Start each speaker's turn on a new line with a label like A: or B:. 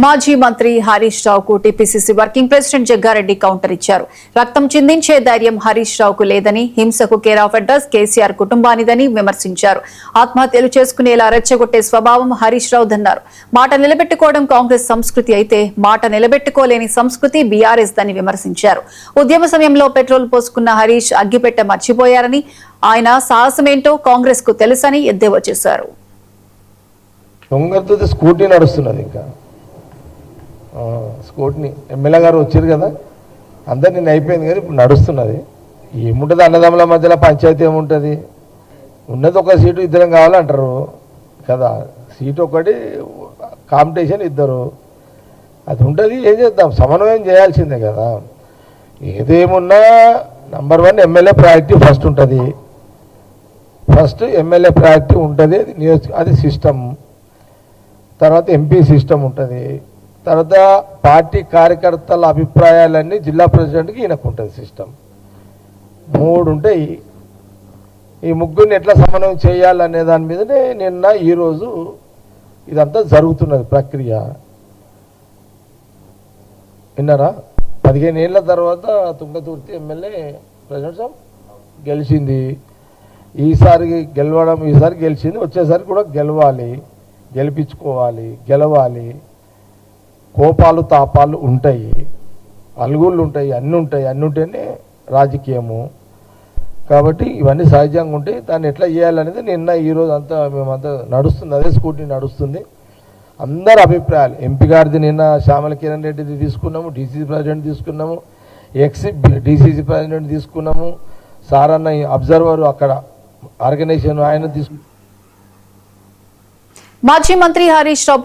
A: మాజీ మంత్రి హరీష్ రావుకు TPCC working president Jaggareddy counter ఇచ్చారు. రక్తం చిందించే ధైర్యం హరీష్ రావుకు లేదని, హింసకు కేర్ ఆఫ్ అడ్రస్ కేసీఆర్ కుటుంబానిదని విమర్శించారు. ఆత్మహత్యలు చేసుకునేలా రెచ్చగొట్టే స్వభావం హరీష్ రావుదన్నారు. మాట నిలబెట్టుకోవడం కాంగ్రెస్ సంస్కృతి అయితే మాట నిలబెట్టుకోలేని సంస్కృతి బీఆర్ఎస్ దని విమర్శించారు. ఉద్యమ సమయంలో పెట్రోల్ పోసుకున్న హరీష్ అగ్గిపెట్ట మర్చిపోయారని, ఆయన సాహసమేంటో కాంగ్రెస్ కు తెలుసని ఎద్దేవా చేశారు.
B: స్కూటీ నడుస్తున్నది, ఇంకా స్కూటీని ఎమ్మెల్యే గారు వచ్చారు కదా, అందరు నిన్న అయిపోయింది కానీ ఇప్పుడు నడుస్తున్నది. ఏముంటుంది అన్నదమ్ముల మధ్యలో పంచాయతీ ఏముంటుంది? ఉన్నది ఒక సీటు, ఇద్దరం కావాలంటారు కదా, సీటు ఒకటి, కాంపిటీషన్ ఇద్దరు, అది ఉంటుంది. ఏం చేద్దాం, సమన్వయం చేయాల్సిందే కదా. ఏదేమున్నా నంబర్ 1 ఎమ్మెల్యే ప్రయారిటీ ఫస్ట్ ఉంటుంది. ఫస్ట్ ఎమ్మెల్యే ప్రయారిటీ ఉంటుంది, అది సిస్టమ్. తర్వాత ఎంపీ సిస్టమ్ ఉంటుంది. తర్వాత పార్టీ కార్యకర్తల అభిప్రాయాలన్నీ జిల్లా ప్రెసిడెంట్కి ఈయనకు ఉంటుంది సిస్టమ్. 3 ఉంటాయి. ఈ ముగ్గురిని ఎట్లా సమన్వయం చేయాలనే దాని మీదనే నిన్న ఈరోజు ఇదంతా జరుగుతున్నది ప్రక్రియ. విన్నారా? 15 ఏళ్ళ తర్వాత తుంగతుర్తి ఎమ్మెల్యే ప్రెసిడెంట్ సాబ్ గెలిచింది. ఈసారి గెలిచింది, వచ్చేసరికి కూడా గెలిపించుకోవాలి, గెలవాలి. కోపాలు తాపాలు ఉంటాయి, అలుగుళ్ళు ఉంటాయి, అన్నీ ఉంటేనే రాజకీయము. కాబట్టి ఇవన్నీ సహజంగా ఉంటాయి. దాన్ని ఎట్లా చేయాలనేది నిన్న ఈరోజు అంతా మేమంతా నడుస్తుంది, అదే స్కూటీ నడుస్తుంది. అందరు అభిప్రాయాలు, ఎంపీ గారిది నిన్న శ్యామల కిరణ్ రెడ్డిది తీసుకున్నాము, డీసీసీ ప్రెసిడెంట్ తీసుకున్నాము, డీసీసీ ప్రెసిడెంట్ తీసుకున్నాము, సారన్న అబ్జర్వర్ అక్కడ ఆర్గనైజేషన్ ఆయన తీసుకు.
A: మాజీ మంత్రి హరీష్ రావు